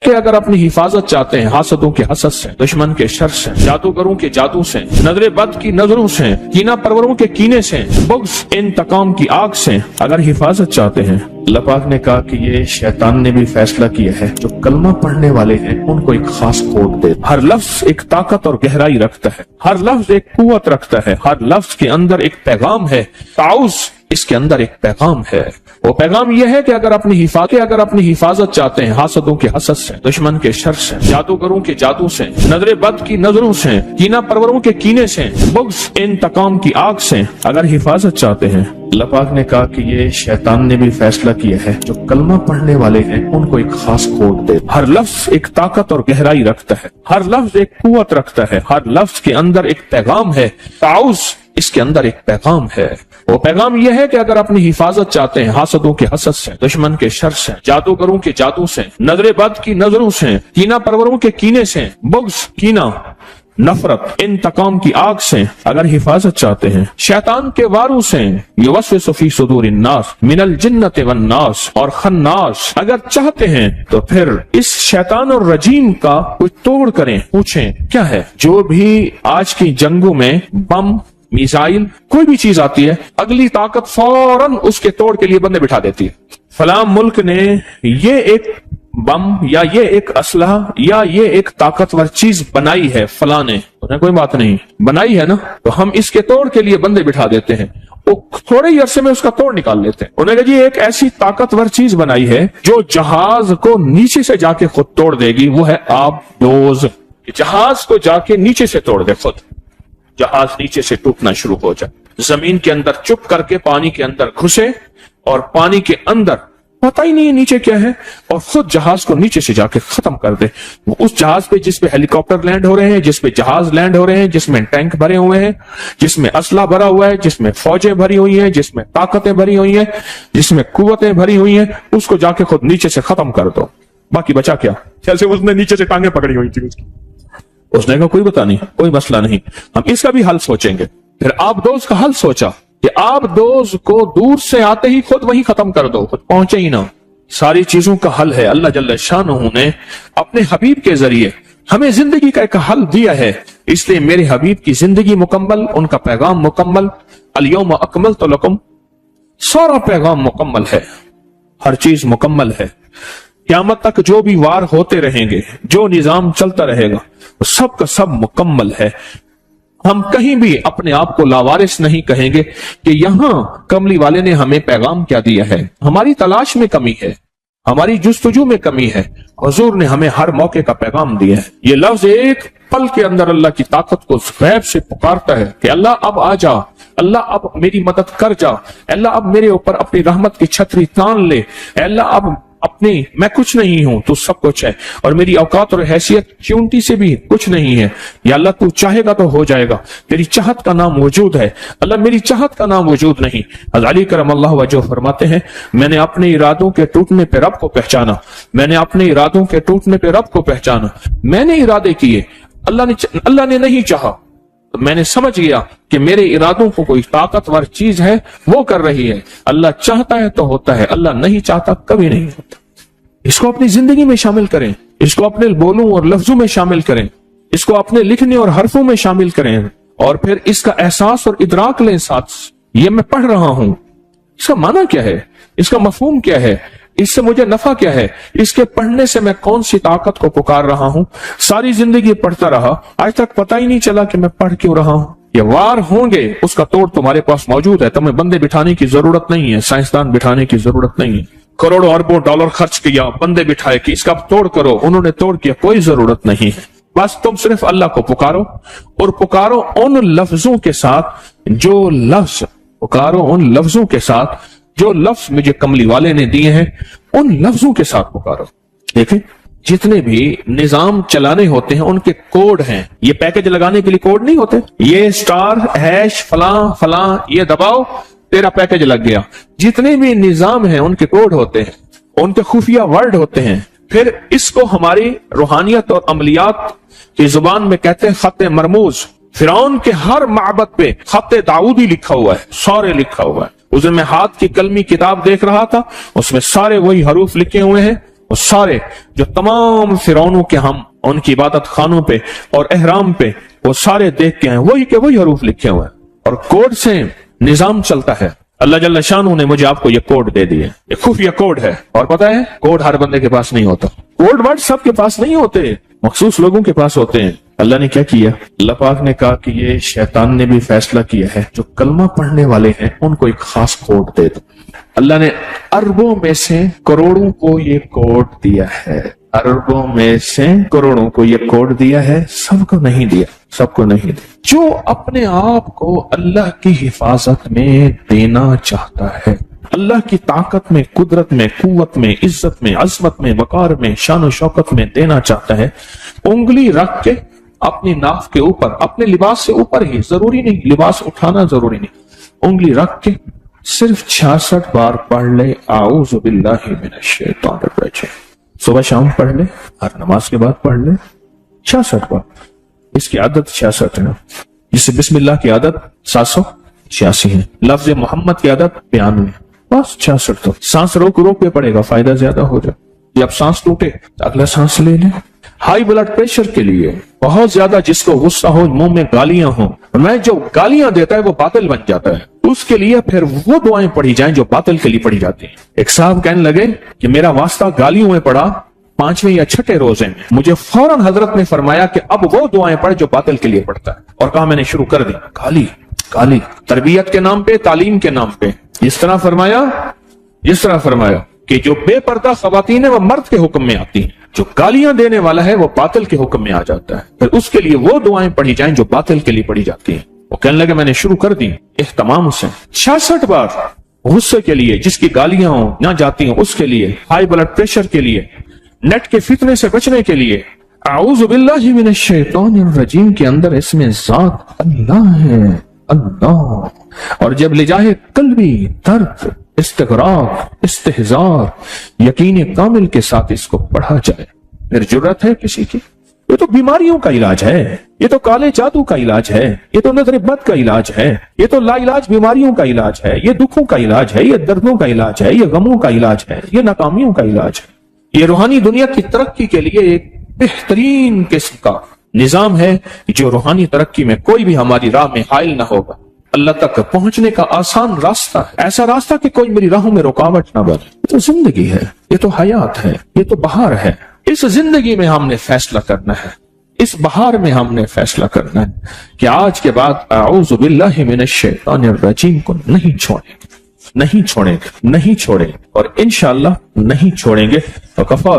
کہ اگر اپنی حفاظت چاہتے ہیں حاسدوں کے حسد سے، دشمن کے شر سے، جادوگروں کے جادو سے، نظر بد کی نظروں سے، کینہ پروروں کے کینے سے، بغض انتقام کی آگ سے اگر حفاظت چاہتے ہیں، اللہ پاک نے کہا کہ یہ شیطان نے بھی فیصلہ کیا ہے جو کلمہ پڑھنے والے ہیں ان کو ایک خاص کوڈ دے۔ ہر لفظ ایک طاقت اور گہرائی رکھتا ہے، ہر لفظ ایک قوت رکھتا ہے، ہر لفظ کے اندر ایک پیغام ہے، تعوذ اس کے اندر ایک پیغام ہے۔ وہ پیغام یہ ہے کہ اگر اپنی حفاظت چاہتے ہیں حاسدوں کے حسد سے، دشمن کے شر سے، جادوگروں کے جادو سے، نظر بد کی نظروں سے، کینہ پروروں کے کینے سے، بغض انتقام کی آگ سے اگر حفاظت چاہتے ہیں، اللہ پاک نے کہا کہ یہ شیطان نے بھی فیصلہ کیا ہے جو کلمہ پڑھنے والے ہیں ان کو ایک خاص کوڈ دے۔ ہر لفظ ایک طاقت اور گہرائی رکھتا ہے، ہر لفظ ایک قوت رکھتا ہے، ہر لفظ کے اندر ایک پیغام ہے، تعوذ اس کے اندر ایک پیغام ہے۔ وہ پیغام یہ ہے کہ اگر اپنی حفاظت چاہتے ہیں حاسدوں کے حسد سے، دشمن کے شر سے، جادوگروں کے جادو سے، نظر بد کی نظروں سے، کینہ پروروں کے کینے سے، بغض کینہ نفرت انتقام کی آگ سے اگر حفاظت چاہتے ہیں، شیطان کے واروں سے، یوسوس فی صدور الناس من الجنۃ والناس اور خناس اگر چاہتے ہیں تو پھر اس شیطان اور رجیم کا کوئی توڑ کریں۔ پوچھیں کیا ہے؟ جو بھی آج کی جنگوں میں بم، میزائل، کوئی بھی چیز آتی ہے، اگلی طاقت فوراً اس کے توڑ کے لیے بندے بٹھا دیتی ہے۔ فلاں ملک نے یہ ایک بم یا یہ ایک اسلحہ یا یہ ایک طاقتور چیز بنائی ہے، فلاں نے، انہیں کوئی بات نہیں بنائی ہے نا، تو ہم اس کے توڑ کے لیے بندے بٹھا دیتے ہیں، وہ تھوڑے ہی عرصے میں اس کا توڑ نکال لیتے ہیں۔ انہوں نے کہا جی ایک ایسی طاقتور چیز بنائی ہے جو جہاز کو نیچے سے جا کے خود توڑ دے گی، وہ ہے آب دوز۔ جہاز کو جا کے نیچے سے توڑ دے، خود جہاز نیچے سے ٹوٹنا شروع ہو جائے، زمین کے اندر چپ کر کے پانی کے اندر گھسے اور پانی کے اندر پتہ ہی نہیں نیچے کیا ہے، اور خود جہاز کو نیچے سے جا کے ختم کر دے۔ اس جہاز پہ جس پہ ہیلی کاپٹر لینڈ ہو رہے ہیں، جس پہ جہاز لینڈ ہو رہے ہیں، جس میں ٹینک بھرے ہوئے ہیں، جس میں اسلحہ بھرا ہوا ہے، جس میں فوجیں بھری ہوئی ہیں، جس میں طاقتیں بھری ہوئی ہیں، جس میں قوتیں بھری ہوئی ہیں، اس کو جا کے خود نیچے سے ختم کر دو، باقی بچا کیا؟ جیسے اس نے نیچے سے ٹانگیں پکڑی ہوئی تھی اس نے کہا کوئی بتا نہیں، کوئی مسئلہ نہیں، ہم اس کا بھی حل سوچیں گے۔ پھر آب دوز کا حل سوچا کہ آب دوز کو دور سے آتے ہی خود وہیں ختم کر دو، خود پہنچے ہی نہ۔ ساری چیزوں کا حل ہے۔ اللہ جل شانہ نے اپنے حبیب کے ذریعے ہمیں زندگی کا ایک حل دیا ہے، اس لیے میرے حبیب کی زندگی مکمل، ان کا پیغام مکمل، الیوم اکملت لکم، سارا پیغام مکمل ہے، ہر چیز مکمل ہے۔ قیامت تک جو بھی وار ہوتے رہیں گے، جو نظام چلتا رہے گا، سب کا سب مکمل ہے۔ ہم کہیں بھی اپنے آپ کو لاوارث نہیں کہیں گے کہ یہاں کملی والے نے ہمیں پیغام کیا دیا ہے۔ ہماری تلاش میں کمی ہے، ہماری جستجو میں کمی ہے، حضور نے ہمیں ہر موقع کا پیغام دیا ہے۔ یہ لفظ ایک پل کے اندر اللہ کی طاقت کو غیب سے پکارتا ہے کہ اللہ اب آ جا، اللہ اب میری مدد کر جا، اللہ اب میرے اوپر اپنی رحمت کی چھتری تان لے، اللہ اب اپنی میں کچھ نہیں ہوں، تو سب کچھ ہے، اور میری اوقات اور حیثیت چونٹی سے بھی کچھ نہیں ہے، یا اللہ تو چاہے گا تو ہو جائے گا، تیری چاہت کا نام موجود ہے، اللہ میری چاہت کا نام موجود نہیں۔ حضرت علی کرم اللہ وجہ فرماتے ہیں میں نے اپنے ارادوں کے ٹوٹنے پہ رب کو پہچانا، میں نے اپنے ارادوں کے ٹوٹنے پہ رب کو پہچانا، میں نے ارادے کیے، اللہ نے نہیں چاہا، تو میں نے سمجھ گیا کہ میرے ارادوں کو کوئی طاقتور چیز ہے وہ کر رہی ہے، اللہ چاہتا ہے تو ہوتا ہے، اللہ نہیں چاہتا کبھی نہیں ہوتا۔ اس کو اپنی زندگی میں شامل کریں، اس کو اپنے بولوں اور لفظوں میں شامل کریں، اس کو اپنے لکھنے اور حرفوں میں شامل کریں، اور پھر اس کا احساس اور ادراک لیں ساتھ، یہ میں پڑھ رہا ہوں، اس کا معنی کیا ہے، اس کا مفہوم کیا ہے، اس سے مجھے نفع کیا ہے، اس کے پڑھنے سے میں کون سی طاقت کو پکار رہا ہوں۔ ساری زندگی پڑھتا رہا، آج تک پتہ ہی نہیں چلا کہ میں پڑھ کیوں رہا ہوں۔ یہ وار ہوں گے، اس کا توڑ تمہارے پاس موجود ہے، تمہیں بندے بٹھانے کی ضرورت نہیں ہے، سائنسدان بٹھانے کی ضرورت نہیں ہے، کروڑوں اربوں ڈالر خرچ کیا، بندے بٹھائے کہ اس کا توڑ کرو، انہوں نے توڑ کیا، کوئی ضرورت نہیں ہے۔ بس تم صرف اللہ کو پکارو، اور پکارو ان لفظوں کے ساتھ جو لفظ مجھے کملی والے نے دیے ہیں، ان لفظوں کے ساتھ پکارو۔ دیکھیں جتنے بھی نظام چلانے ہوتے ہیں ان کے کوڈ ہیں، یہ پیکج لگانے کے لیے کوڈ نہیں ہوتے، یہ سٹار ہیش فلاں فلاں یہ دباؤ تیرا پیکج لگ گیا۔ جتنے بھی نظام ہیں ان کے کوڈ ہوتے ہیں، ان کے خفیہ ورڈ ہوتے ہیں، پھر اس کو ہماری روحانیت اور عملیات کی زبان میں کہتے ہیں خط مرموز۔ فرعون کے ہر معبد پہ خط داؤدی لکھا ہوا ہے، سارے لکھا ہوا ہے۔ اس دن میں ہاتھ کی قلمی کتاب دیکھ رہا تھا، اس میں سارے وہی حروف لکھے ہوئے ہیں، وہ سارے جو تمام فرعونوں کے ہم ان کی عبادت خانوں پہ اور احرام پہ وہ سارے دیکھ کے ہیں، وہی کے وہی حروف لکھے ہوئے ہیں اور کوڈ سے نظام چلتا ہے۔ اللہ جل شانہ نے مجھے آپ کو یہ کوڈ دے دیے، یہ خفیہ کوڈ ہے، اور پتہ ہے کوڈ ہر بندے کے پاس نہیں ہوتا، کوڈ ورڈ سب کے پاس نہیں ہوتے، مخصوص لوگوں کے پاس ہوتے ہیں۔ اللہ نے کیا کیا؟ اللہ پاک نے کہا کہ یہ شیطان نے بھی فیصلہ کیا ہے جو کلمہ پڑھنے والے ہیں ان کو ایک خاص کوڈ دے دو۔ اللہ نے اربوں میں سے کروڑوں کو یہ کوڈ دیا ہے، اربوں میں سے کروڑوں کو یہ کوڈ دیا ہے، سب کو نہیں دیا، سب کو نہیں دیا۔ جو اپنے آپ کو اللہ کی حفاظت میں دینا چاہتا ہے، اللہ کی طاقت میں، قدرت میں، قوت میں، عزت میں، عظمت میں، وقار میں، شان و شوکت میں دینا چاہتا ہے، انگلی رکھ کے اپنی ناف کے اوپر، اپنے لباس سے اوپر ہی، ضروری نہیں لباس اٹھانا ضروری نہیں، انگلی رکھ کے صرف 66 بار پڑھ لے اعوذ باللہ من الشیطان الرجیم، صبح شام پڑھ لے، ہر نماز کے بعد پڑھ لے 66 بار۔ اس کی عادت 66 ہے، جسے بسم اللہ کی عادت 786 ہے، لفظ محمد کی عادت 92 ہے، بس 66 تو سانس روک روک کے پڑے گا، فائدہ زیادہ ہو جائے۔ جب سانس ٹوٹے تو اگلا سانس لے لیں۔ ہائی بلڈ پریشر کے لیے بہت زیادہ جس کو غصہ ہو، منہ میں گالیاں ہوں، میں جو گالیاں دیتا ہے وہ باطل بن جاتا ہے، اس کے لیے پھر وہ دعائیں پڑھی جائیں جو باطل کے لیے پڑھی جاتی ہیں۔ ایک صاحب کہنے لگے کہ میرا واسطہ گالیوں میں پڑا 5ویں یا 6ٹھے روزے میں، مجھے فوراً حضرت نے فرمایا کہ اب وہ دعائیں پڑھ جو باطل کے لیے پڑھتا ہے، اور کہا میں نے شروع کر دی گالی گالی، تربیت کے نام پہ، تعلیم کے نام پہ۔ اس طرح فرمایا کہ جو بے پردہ خواتین ہیں وہ مرد کے حکم میں آتی ہیں، جو گالیاں دینے والا ہے وہ باطل کے حکم میں آ جاتا ہے، پھر اس کے لیے وہ دعائیں پڑھی جائیں جو باطل کے لیے پڑھی جاتی ہیں۔ وہ کہنے لگے میں نے شروع کر دی اہتمام سے 66 بار، غصے کے لیے، جس کی گالیاں ہوں نہ جاتی ہوں اس کے لیے، ہائی بلڈ پریشر کے لیے، نیٹ کے فتنے سے بچنے کے لیے۔ اعوذ باللہ من الشیطان الرجیم کے اندر اس میں ذات اللہ ہے، اللہ، اور جب لجاہے قلبی درد، استغراق، استحزار، یقین کامل کے ساتھ اس کو پڑھا جائے، پھر جرت ہے کسی کی؟ یہ تو بیماریوں کا علاج ہے، یہ تو کالے جادو کا علاج ہے، یہ تو نظر بد کا علاج ہے، یہ تو لا علاج بیماریوں کا علاج ہے، یہ دکھوں کا علاج ہے، یہ دردوں کا علاج ہے، یہ غموں کا علاج ہے، یہ ناکامیوں کا علاج ہے۔ یہ روحانی دنیا کی ترقی کے لیے ایک بہترین قسم کا نظام ہے جو روحانی ترقی میں کوئی بھی ہماری راہ میں حائل نہ ہوگا، اللہ تک پہنچنے کا آسان راستہ ہے، ایسا راستہ کہ کوئی میری راہوں میں رکاوٹ نہ بنے۔ یہ تو زندگی ہے، یہ تو حیات ہے، یہ تو بہار ہے۔ اس زندگی میں ہم نے فیصلہ کرنا ہے، اس بہار میں ہم نے فیصلہ کرنا ہے کہ آج کے بعد اعوذ باللہ من الشیطان الرجیم کو نہیں چھوڑیں گے، نہیں چھوڑیں گے، نہیں چھوڑیں گے، اور انشاءاللہ نہیں چھوڑیں گے۔ وکفا